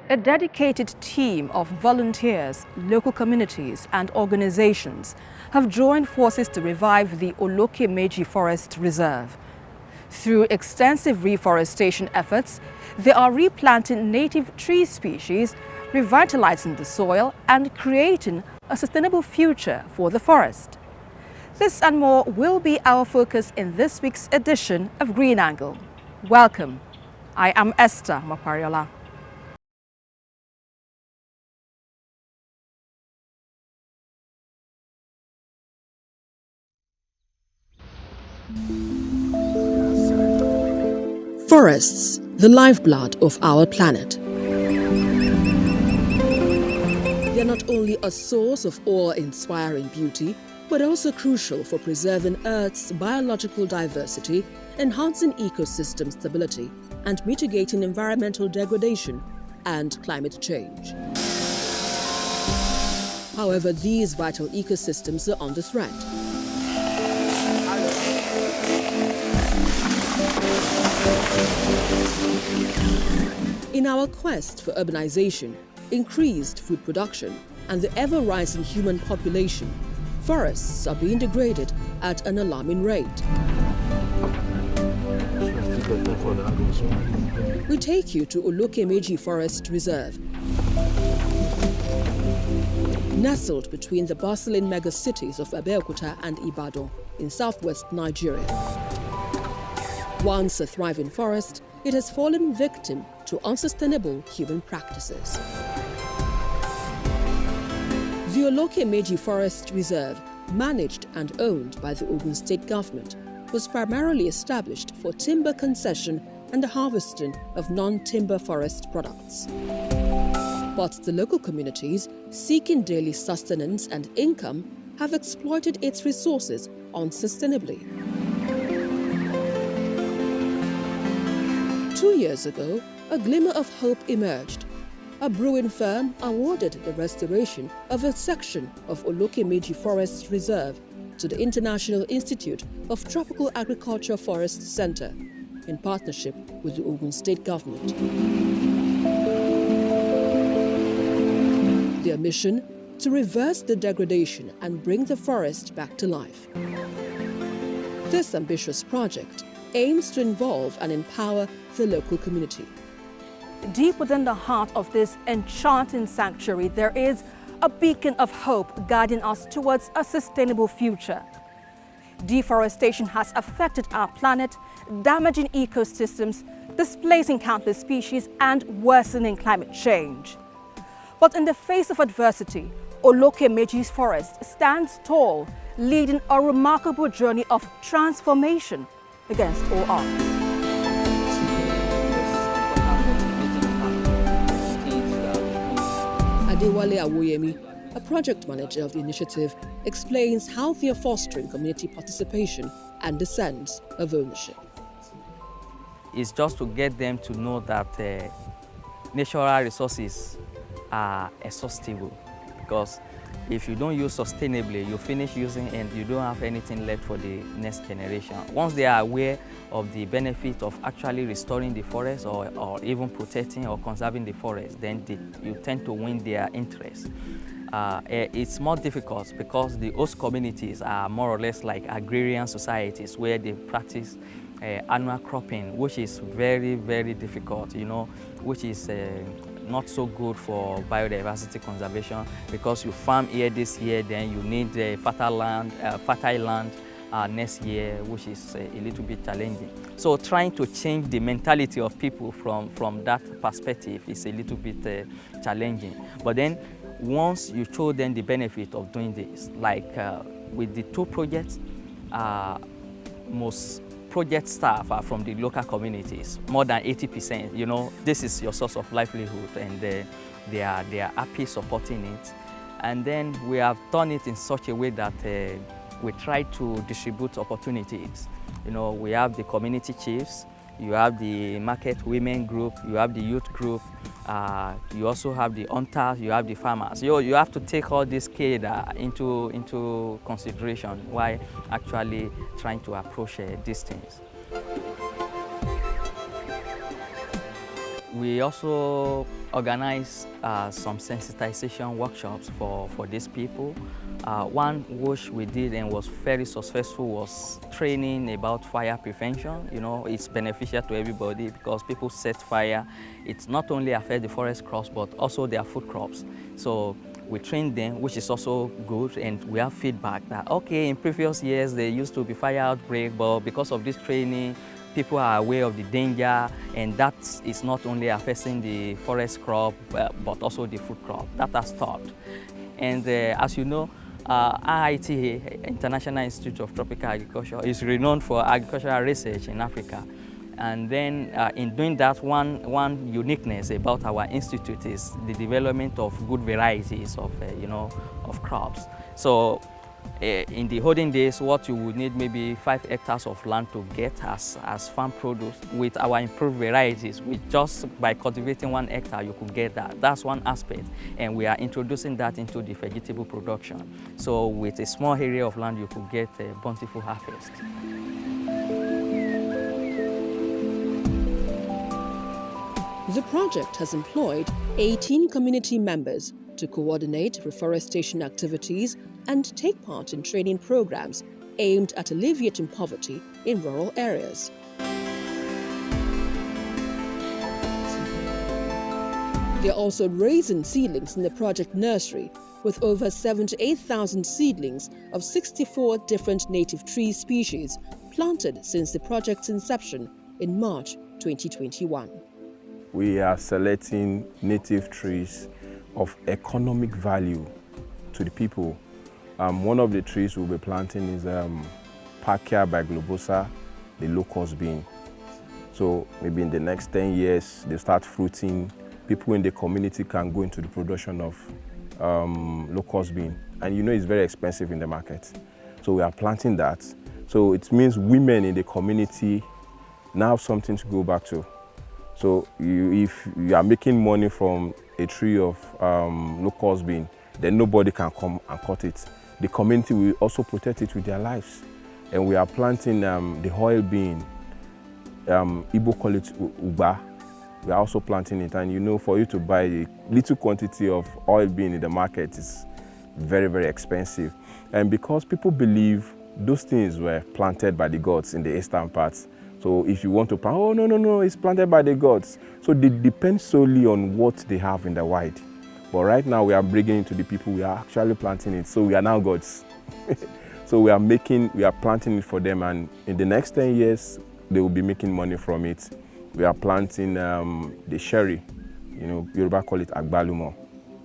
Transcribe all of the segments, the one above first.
A dedicated team of volunteers, local communities and organizations have joined forces to revive the Olokomeji Forest Reserve. Through extensive reforestation efforts, they are replanting native tree species, revitalizing the soil and creating a sustainable future for the forest. This and more will be our focus in this week's edition of Green Angle. Welcome. I am Esther Mapariola. Forests, the lifeblood of our planet. They are not only a source of awe-inspiring beauty, but also crucial for preserving Earth's biological diversity, enhancing ecosystem stability, and mitigating environmental degradation and climate change. However, these vital ecosystems are under threat. In our quest for urbanization, increased food production, and the ever-rising human population, forests are being degraded at an alarming rate. We take you to Olokomeji Forest Reserve, nestled between the bustling megacities of Abeokuta and Ibadan in southwest Nigeria. Once a thriving forest, it has fallen victim to unsustainable human practices. The Olokomeji Forest Reserve, managed and owned by the Ogun State government, was primarily established for timber concession and the harvesting of non-timber forest products. But the local communities, seeking daily sustenance and income, have exploited its resources unsustainably. 2 years ago, a glimmer of hope emerged. A brewing firm awarded the restoration of a section of Olokomeji Forest Reserve to the International Institute of Tropical Agriculture Forest Center in partnership with the Ogun State government. Their mission: to reverse the degradation and bring the forest back to life. This ambitious project aims to involve and empower the local community. Deep within the heart of this enchanting sanctuary, there is a beacon of hope guiding us towards a sustainable future. Deforestation has affected our planet, damaging ecosystems, displacing countless species, and worsening climate change. But in the face of adversity, Olokomeji's forest stands tall, leading a remarkable journey of transformation against all odds. Adewale Awoyemi, a project manager of the initiative, explains how they are fostering community participation and the sense of ownership. It's just to get them to know that natural resources are exhaustible, because if you don't use sustainably, you finish using and you don't have anything left for the next generation. Once they are aware of the benefit of actually restoring the forest or even protecting or conserving the forest, then you tend to win their interest. It's more difficult because the host communities are more or less like agrarian societies where they practice annual cropping, which is very, very difficult, which is not so good for biodiversity conservation, because you farm here this year, then you need fertile land next year, which is a little bit challenging. So trying to change the mentality of people from that perspective is a little bit challenging. But then once you show them the benefit of doing this, like with the two projects, most project staff are from the local communities, more than 80%. This is your source of livelihood, and they are happy supporting it. And then we have done it in such a way that we try to distribute opportunities. We have the community chiefs, you have the market women group, you have the youth group, you also have the hunters, you have the farmers. You have to take all this cadre into consideration while actually trying to approach these things. We also organize some sensitization workshops for these people. One which we did and was very successful was training about fire prevention. You know, it's beneficial to everybody because people set fire. It not only affects the forest crops, but also their food crops. So we train them, which is also good, and we have feedback that, okay, in previous years there used to be fire outbreak, but because of this training, people are aware of the danger, and that is not only affecting the forest crop, but also the food crop. That has stopped. And as you know, IITA, International Institute of Tropical Agriculture, is renowned for agricultural research in Africa. And then in doing that, one uniqueness about our institute is the development of good varieties of, of crops. So in the olden days, what you would need maybe 5 hectares of land to get as farm produce. With our improved varieties, just by cultivating 1 hectare, you could get that. That's one aspect. And we are introducing that into the vegetable production. So with a small area of land, you could get a bountiful harvest. The project has employed 18 community members to coordinate reforestation activities and take part in training programs aimed at alleviating poverty in rural areas. They are also raising seedlings in the project nursery with over 78,000 seedlings of 64 different native tree species planted since the project's inception in March 2021. We are selecting native trees of economic value to the people. One of the trees we'll be planting is Pachyia biglobosa, the locust bean. So maybe in the next 10 years, they start fruiting. People in the community can go into the production of locust bean. And you know it's very expensive in the market. So we are planting that. So it means women in the community now have something to go back to. So if you are making money from a tree of locust bean, then nobody can come and cut it. The community will also protect it with their lives. And we are planting the oil bean. Igbo call it uba. We are also planting it. And you know, for you to buy a little quantity of oil bean in the market is very, very expensive. And because people believe those things were planted by the gods in the eastern parts, so if you want to plant, oh, no, it's planted by the gods. So they depend solely on what they have in the wild. But right now we are bringing it to the people, we are actually planting it. So we are now gods. So we are planting it for them, and in the next 10 years, they will be making money from it. We are planting the sherry, you know, Yoruba call it agbalumo.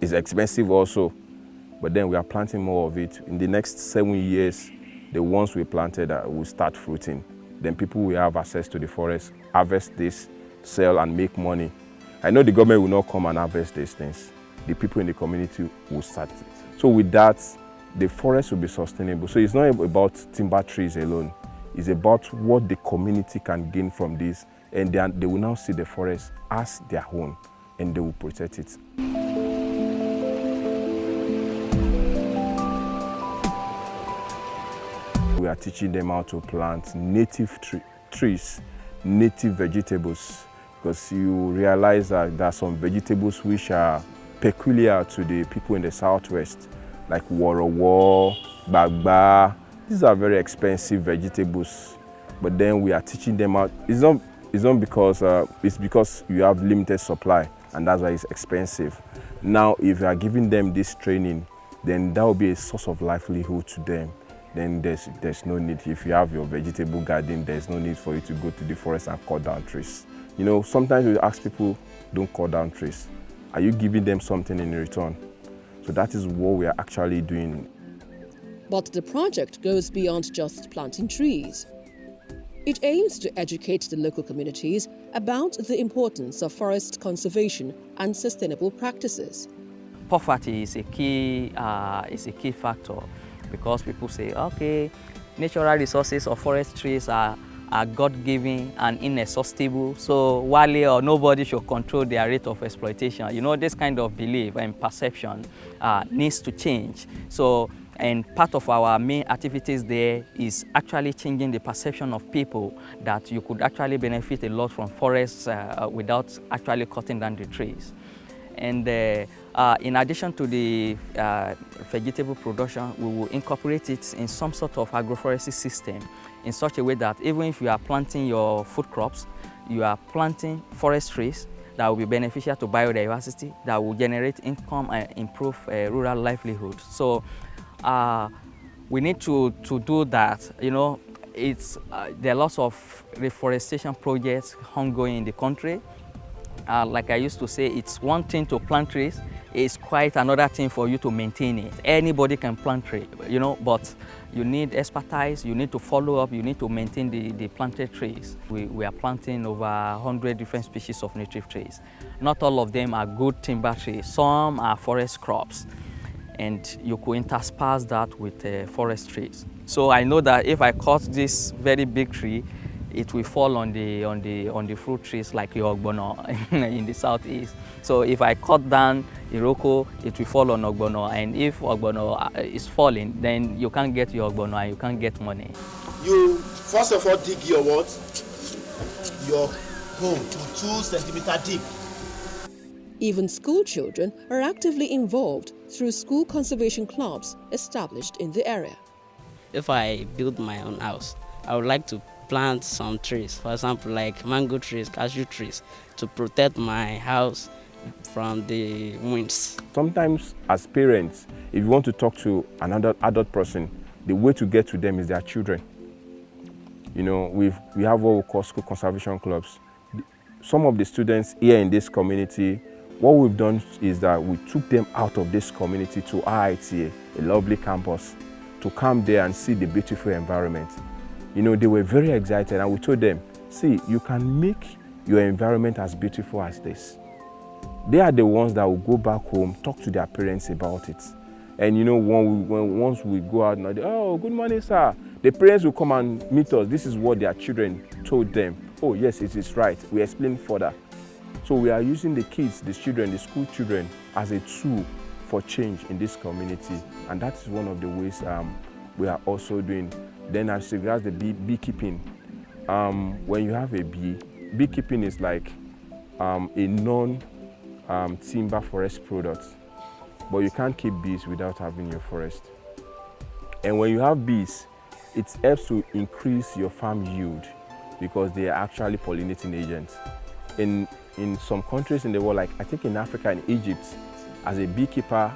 It's expensive also, but then we are planting more of it. In the next 7 years, the ones we planted will start fruiting. Then people will have access to the forest, harvest this, sell and make money. I know the government will not come and harvest these things. The people in the community will start. So with that, the forest will be sustainable. So it's not about timber trees alone. It's about what the community can gain from this. And they will now see the forest as their own, and they will protect it. We are teaching them how to plant native trees, native vegetables, because you realize that there are some vegetables which are peculiar to the people in the southwest, like worowo, bagba. These are very expensive vegetables, but then we are teaching them how. It's not because it's because you have limited supply, and that's why it's expensive. Now, if you are giving them this training, then that will be a source of livelihood to them. Then there's no need. If you have your vegetable garden, there's no need for you to go to the forest and cut down trees. You know, sometimes we ask people, don't cut down trees. Are you giving them something in return? So that is what we are actually doing. But the project goes beyond just planting trees. It aims to educate the local communities about the importance of forest conservation and sustainable practices. Poverty is a key factor, because people say, okay, natural resources or forest trees are God-given and inexhaustible, so Wale or nobody should control their rate of exploitation. You know, this kind of belief and perception needs to change. So And part of our main activities there is actually changing the perception of people that you could actually benefit a lot from forests without actually cutting down the trees. And in addition to the vegetable production, we will incorporate it in some sort of agroforestry system in such a way that even if you are planting your food crops, you are planting forest trees that will be beneficial to biodiversity, that will generate income and improve rural livelihood. So we need to do that. You know, there are lots of reforestation projects ongoing in the country. Like I used to say, it's one thing to plant trees, it's quite another thing for you to maintain it. Anybody can plant trees, you know, but you need expertise, you need to follow up, you need to maintain the planted trees. We are planting over 100 different species of native trees. Not all of them are good timber trees, some are forest crops. And you could intersperse that with forest trees. So I know that if I cut this very big tree, it will fall on the fruit trees like your ogbono in the southeast. So if I cut down Iroko, it will fall on ogbono, and if ogbono is falling, then you can't get your ogbono and you can't get money. You first of all dig your what? Your hole to 2 centimeters deep. Even school children are actively involved through school conservation clubs established in the area. If I build my own house, I would like to plant some trees, for example, like mango trees, cashew trees, to protect my house from the winds. Sometimes as parents, if you want to talk to another adult person, the way to get to them is their children. You know, we have what we call school conservation clubs. Some of the students here in this community, what we've done is that we took them out of this community to IITA, a lovely campus, to come there and see the beautiful environment. You know, they were very excited, and we told them, see, you can make your environment as beautiful as this. They are the ones that will go back home, talk to their parents about it. And you know, once we go out, and they, oh, good morning, sir. The parents will come and meet us. This is what their children told them. Oh, yes, it is right. We explain further. So we are using the kids, the children, the school children, as a tool for change in this community. And that is one of the ways we are also doing. Then as regards the beekeeping, when you have a bee, beekeeping is like a non-timber forest product. But you can't keep bees without having your forest. And when you have bees, it helps to increase your farm yield because they are actually pollinating agents. In some countries in the world, like I think in Africa and Egypt, as a beekeeper,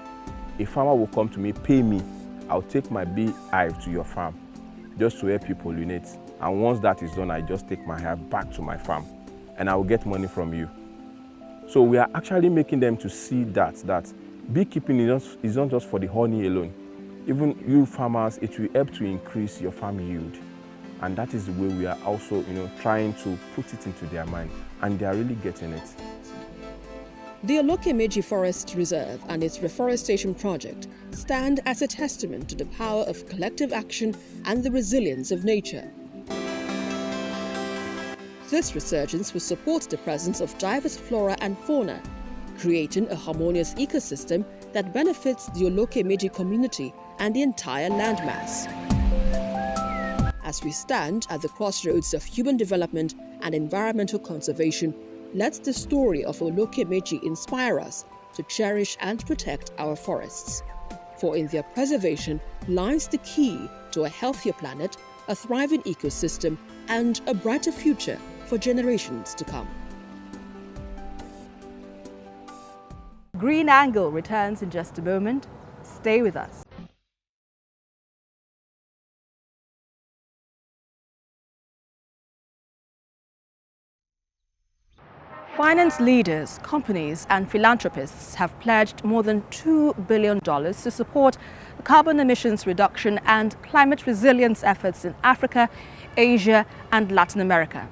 a farmer will come to me, pay me, I'll take my bee hive to your farm just to help you pollinate. And once that is done, I just take my hive back to my farm and I will get money from you. So we are actually making them to see that beekeeping is not just for the honey alone. Even you farmers, it will help to increase your farm yield. And that is the way we are also, you know, trying to put it into their mind, and they are really getting it. The Olokomeji Forest Reserve and its reforestation project stand as a testament to the power of collective action and the resilience of nature. This resurgence will support the presence of diverse flora and fauna, creating a harmonious ecosystem that benefits the Olokomeji community and the entire landmass. As we stand at the crossroads of human development and environmental conservation, let the story of Olokomeji inspire us to cherish and protect our forests. For in their preservation lies the key to a healthier planet, a thriving ecosystem, and a brighter future for generations to come. Green Angle returns in just a moment. Stay with us. Finance leaders, companies and philanthropists have pledged more than $2 billion to support carbon emissions reduction and climate resilience efforts in Africa, Asia and Latin America.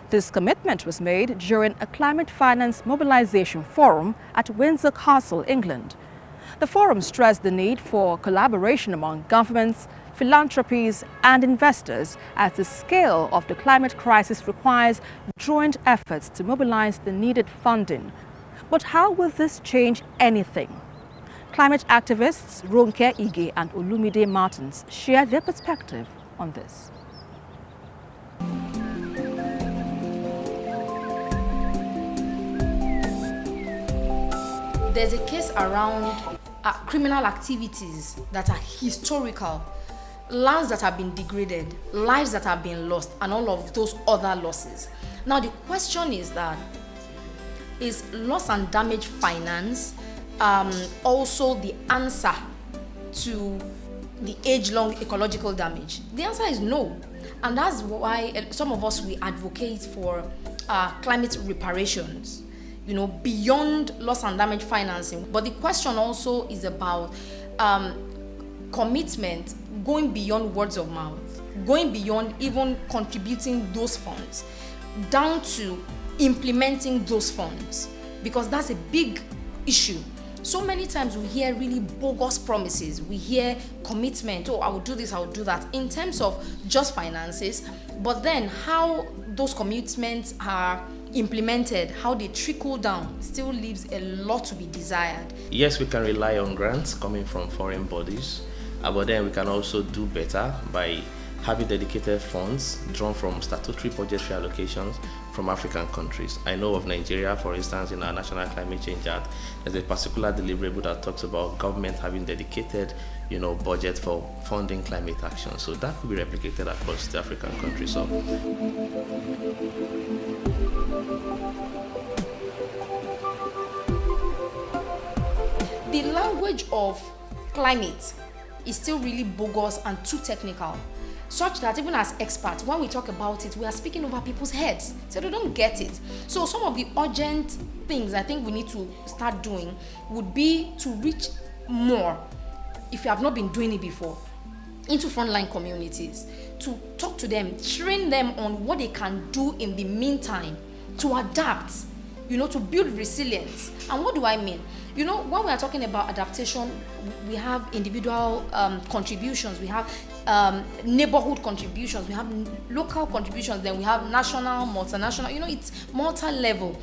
This commitment was made during a climate finance mobilization forum at Windsor Castle, England. The forum stressed the need for collaboration among governments, philanthropies and investors as the scale of the climate crisis requires joint efforts to mobilize the needed funding. But how will this change anything? Climate activists Ronke Ige and Olumide Martins share their perspective on this. There's a case around criminal activities that are historical, lands that have been degraded, lives that have been lost, and all of those other losses. Now the question is that, is loss and damage finance also the answer to the age-long ecological damage? The answer is no. And that's why some of us, we advocate for climate reparations, beyond loss and damage financing. But the question also is about commitment, going beyond words of mouth, going beyond even contributing those funds, down to implementing those funds, because that's a big issue. So many times we hear really bogus promises. We hear commitment, I will do this, I will do that, in terms of just finances. But then how those commitments are implemented, how they trickle down, still leaves a lot to be desired. Yes, we can rely on grants coming from foreign bodies, but then we can also do better by having dedicated funds drawn from statutory budgetary allocations from African countries. I know of Nigeria, for instance, in our National Climate Change Act, there's a particular deliverable that talks about government having dedicated, budget for funding climate action. So that could be replicated across the African countries. So the language of climate is still really bogus and too technical, such that even as experts, when we talk about it, we are speaking over people's heads, so they don't get it. So some of the urgent things I think we need to start doing would be to reach more, if you have not been doing it before, into frontline communities, to talk to them, train them on what they can do in the meantime to adapt, to build resilience. And what do I mean? When we are talking about adaptation, we have individual contributions, we have neighborhood contributions, we have local contributions, then we have national, multinational, it's multi-level.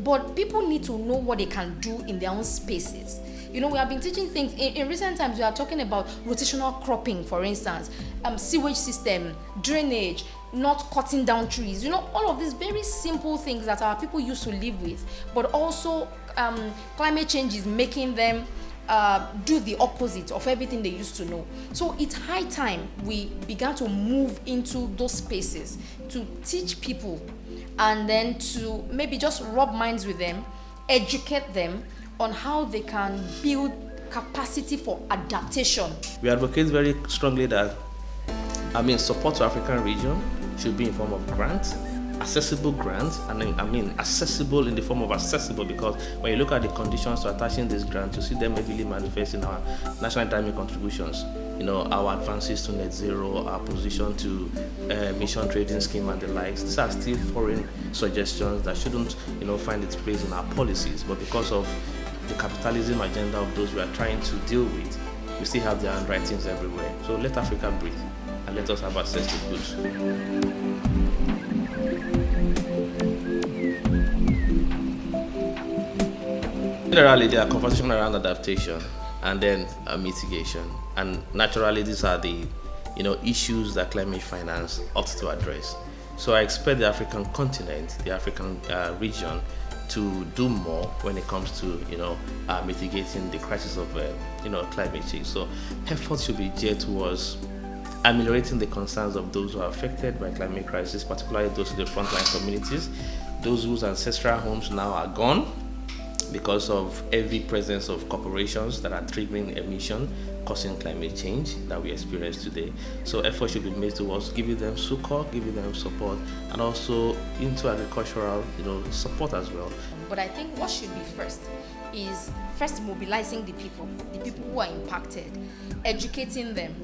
But people need to know what they can do in their own spaces. We have been teaching things. In recent times, we are talking about rotational cropping, for instance, sewage system, drainage, not cutting down trees, all of these very simple things that our people used to live with, but also climate change is making them do the opposite of everything they used to know. So it's high time we began to move into those spaces to teach people, and then to maybe just rub minds with them, educate them on how they can build capacity for adaptation. We advocate very strongly that support to African region should be in form of grants, accessible grants, and accessible in the form of accessible, because when you look at the conditions to attaching this grant, you see them heavily manifest in our national endowment contributions. Our advances to net zero, our position to emission trading scheme and the likes. These are still foreign suggestions that shouldn't, find its place in our policies, but because of the capitalism agenda of those we are trying to deal with, we still have their handwritings everywhere. So let Africa breathe and let us have access to goods. Generally, there are conversations around adaptation and then mitigation, and naturally these are the issues that climate finance ought to address. So I expect the African continent, the African region, to do more when it comes to mitigating the crisis of climate change. So efforts should be geared towards ameliorating the concerns of those who are affected by climate crisis, particularly those in the frontline communities, those whose ancestral homes now are gone because of heavy presence of corporations that are triggering emission, causing climate change that we experience today. So efforts should be made towards giving them succor, giving them support, and also into agricultural support as well. But I think what should be first is mobilizing the people who are impacted, educating them,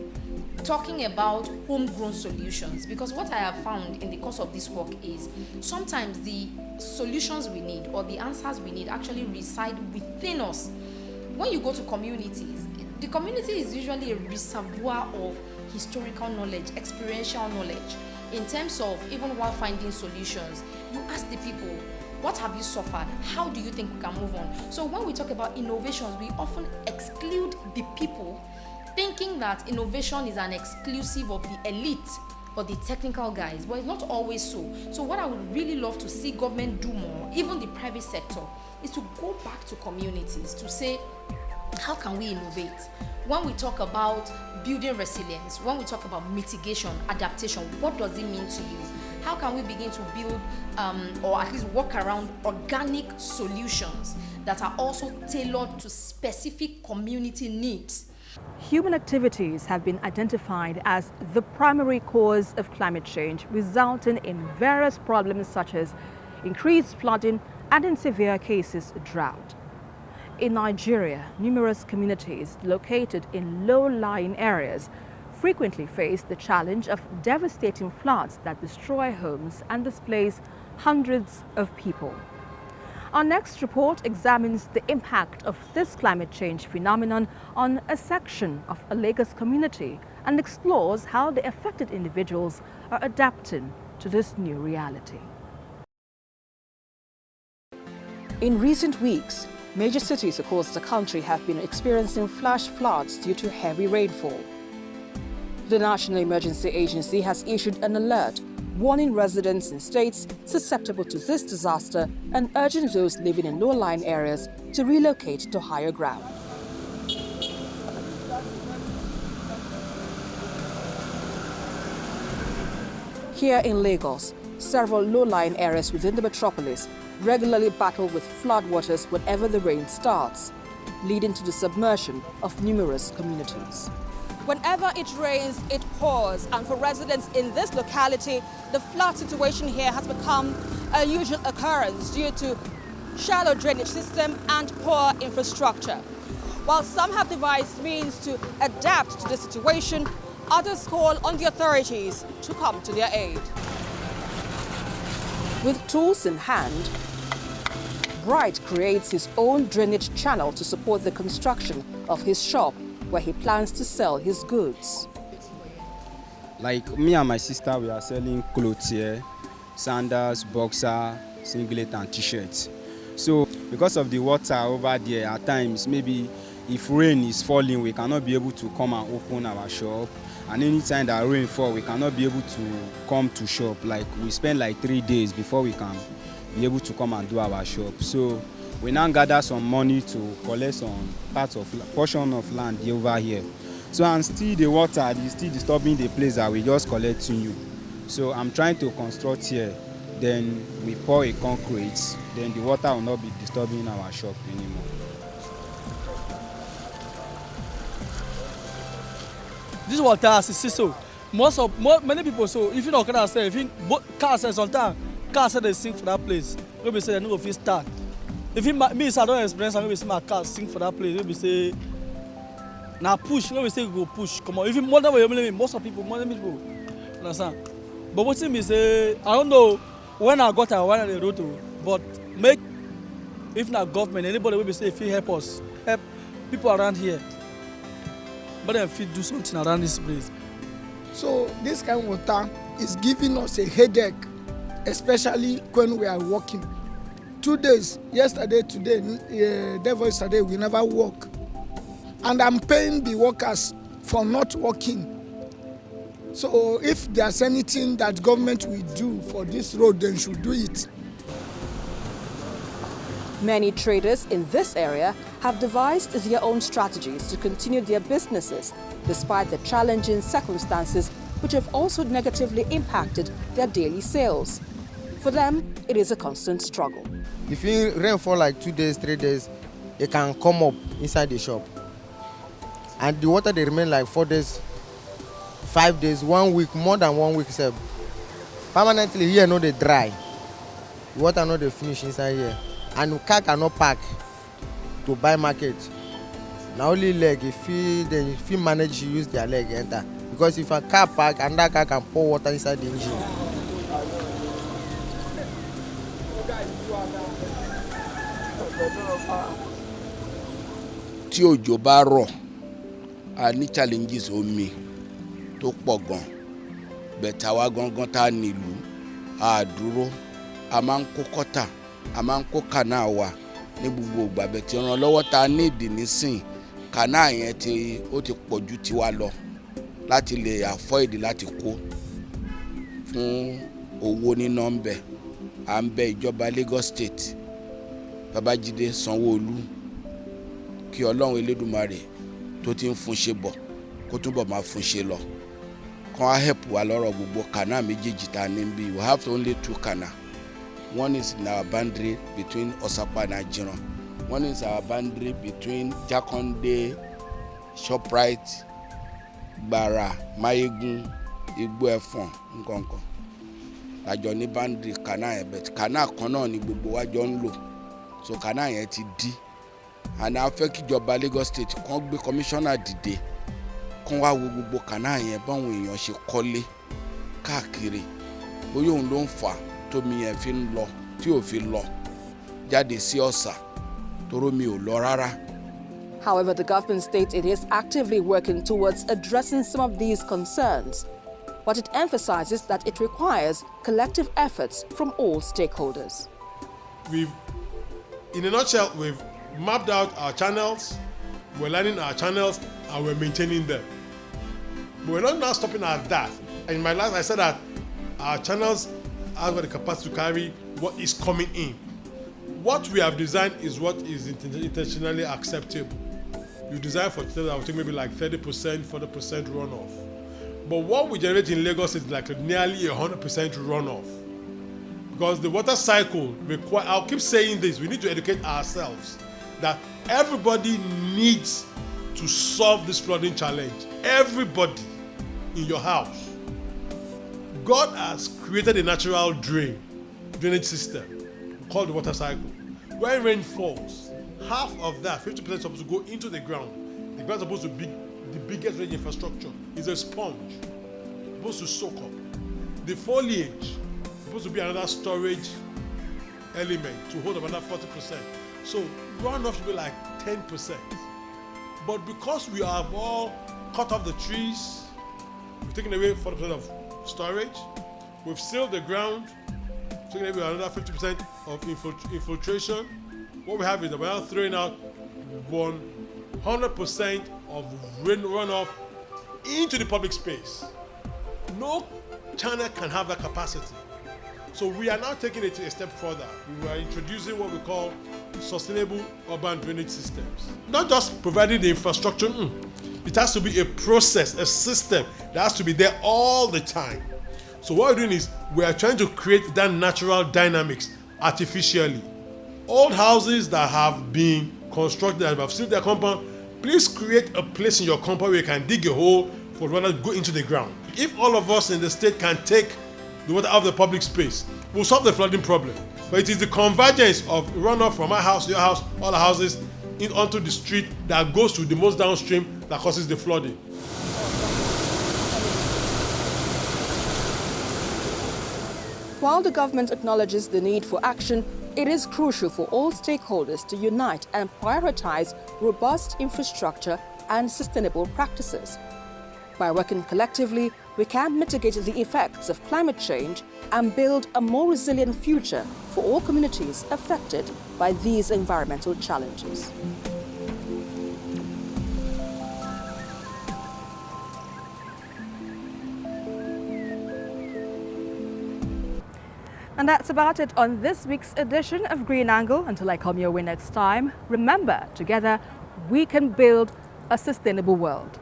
talking about homegrown solutions, because what I have found in the course of this work is sometimes the solutions we need or the answers we need actually reside within us. When you go to communities, the community is usually a reservoir of historical knowledge, experiential knowledge. In terms of even while finding solutions, you ask the people, What have you suffered? How do you think we can move on? So when we talk about innovations, we often exclude the people, thinking that innovation is an exclusive of the elite or the technical guys, but it's not always so. So what I would really love to see government do more, even the private sector, is to go back to communities to say, how can we innovate? When we talk about building resilience, when we talk about mitigation, adaptation, what does it mean to you? How can we begin to build or at least work around organic solutions that are also tailored to specific community needs? Human activities have been identified as the primary cause of climate change, resulting in various problems such as increased flooding and, in severe cases, drought. In Nigeria, numerous communities located in low-lying areas frequently face the challenge of devastating floods that destroy homes and displace hundreds of people. Our next report examines the impact of this climate change phenomenon on a section of a Lagos community and explores how the affected individuals are adapting to this new reality. In recent weeks, major cities across the country have been experiencing flash floods due to heavy rainfall. The National Emergency Agency has issued an alert warning residents in states susceptible to this disaster and urging those living in low-lying areas to relocate to higher ground. Here in Lagos, several low-lying areas within the metropolis regularly battle with floodwaters whenever the rain starts, leading to the submersion of numerous communities. Whenever it rains, it pours, and for residents in this locality, the flood situation here has become a usual occurrence due to shallow drainage system and poor infrastructure. While some have devised means to adapt to the situation, others call on the authorities to come to their aid. With tools in hand, Bright creates his own drainage channel to support the construction of his shop, where he plans to sell his goods. Like me and my sister, we are selling clothes here, sandals, boxer, singlet and t-shirts. So because of the water over there, at times maybe if rain is falling, we cannot be able to come and open our shop. And anytime that rain falls, we cannot be able to come to shop. Like we spend like 3 days before we can be able to come and do our shop. So we now gather some money to collect some portion of land over here. So and still the water is still disturbing the place that we just collect new. So I'm trying to construct here. Then we pour a concrete. Then the water will not be disturbing our shop anymore. This water is so. Many people so if you don't can say if you cars say sometimes cars say they sing for that place. Maybe say they no go fit start. If me I don't experience, maybe see my car sing for that place. Maybe say now push. Maybe say go push. Come on. If you more than way, most of people, more than people, understand. But what thing is say I don't know when I got one on the road to, but make if not government anybody will be say if you help us, help people around here. But then if you do something around this place. So this kind of water is giving us a headache, especially when we are working. 2 days, yesterday, today, yesterday, we never work. And I'm paying the workers for not working. So if there's anything that government will do for this road, then should do it. Many traders in this area have devised their own strategies to continue their businesses, despite the challenging circumstances which have also negatively impacted their daily sales. For them, it is a constant struggle. If it rain for like 2 days, 3 days, it can come up inside the shop. And the water they remain like 4 days, 5 days, 1 week, more than 1 week. So permanently here no they dry. The water no they finish inside here. And the car cannot park to buy market. Now only leg, if you manage to use their leg enter. Because if a car park and that car can pour water inside the engine. Tí òjò bá rọ̀, a ní challenges omi tó pọ̀ gan. Bẹ̀tà wa gangan tá nílùú, a dúró, a máa ń kó kọ́tà a máa ń kó kànáà wa ní gbogbo ìgbà bẹ́ẹ̀ tí ìrànlọ́wọ́ ta ní ìdí nísìn kànáà yẹn ó ti pọ̀ ju tiwa lọ láti lè afford láti kó fún owó níná ń bẹ. À ń bẹ ìjọba Lagos State Babájídé Sanwó-Olú kí Ọlọ́run Elédùmarè tó ti ń fún ṣe bọ̀ kó túbọ̀ máa fún ṣe lọ. Kàn á help wa lọ́rọ̀ gbogbo kànáà méjèèjì tá a ní bí. We have only 2 canal. One is in our boundary between Osapa and Ajiran. One is our boundary between Jakonde, Shoprite, Gbara, Mayegun, Igbo Ẹ̀fọ̀n, nǹkankan. Àjọ ní boundary canal yẹn, but canal kan náà ni gbogbo wa jọ ń lò. So canal yẹn ti dí. And a fẹ́ kí ìjọba Lagos State kàn gbé commissioner dìde kàn wá wo gbogbo canal yẹn báwọn èèyàn ṣe kọ́lé káàkiri. Bóyá òun ló ń fà tómi yẹn fi ń lọ tí ò fi lọ jáde sí ọ̀sà tóró mi ò lọ rárá. However, the government states it is actively working towards addressing some of these concerns, but it emphasizes that it requires collective efforts from all stakeholders. In a nutshell, we've mapped out our channels, we're lining our channels, and we're maintaining them. But we're not now stopping at that. In my last, I said that our channels have got the capacity to carry what is coming in. What we have designed is what is intentionally acceptable. You design for channels that will take maybe like 30%, 40% runoff. But what we generate in Lagos is like nearly 100% runoff. Because the water cycle requires, I'll keep saying this, we need to educate ourselves that everybody needs to solve this flooding challenge. Everybody in your house. God has created a natural drainage system called the water cycle. When rain falls, half of that, 50% is supposed to go into the ground. The ground is supposed to be the biggest drainage infrastructure. It's a sponge. It's supposed to soak up. The foliage is supposed to be another storage element to hold another 40%. So runoff should be like 10%. But because we have all cut off the trees, we've taken away 40% of storage, we've sealed the ground, taking away another 50% of infiltration. What we have is that we're now throwing out 100% of runoff into the public space. No channel can have that capacity. So we are now taking it a step further. We are introducing what we call sustainable urban drainage systems. Not just providing the infrastructure, it has to be a process, a system that has to be there all the time. So what we're doing is we are trying to create that natural dynamics artificially. Old houses that have been constructed and have sealed their compound, please create a place in your compound where you can dig a hole for the water to go into the ground. If all of us in the state can take the water out of the public space, we'll solve the flooding problem. But it is the convergence of runoff from my house, your house, all the houses onto the street that goes to the most downstream that causes the flooding. While the government acknowledges the need for action, it is crucial for all stakeholders to unite and prioritize robust infrastructure and sustainable practices. By working collectively, we can mitigate the effects of climate change and build a more resilient future for all communities affected by these environmental challenges. And that's about it on this week's edition of Green Angle. Until I come your way next time, remember, together we can build a sustainable world.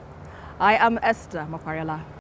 I am Esther Makwariala.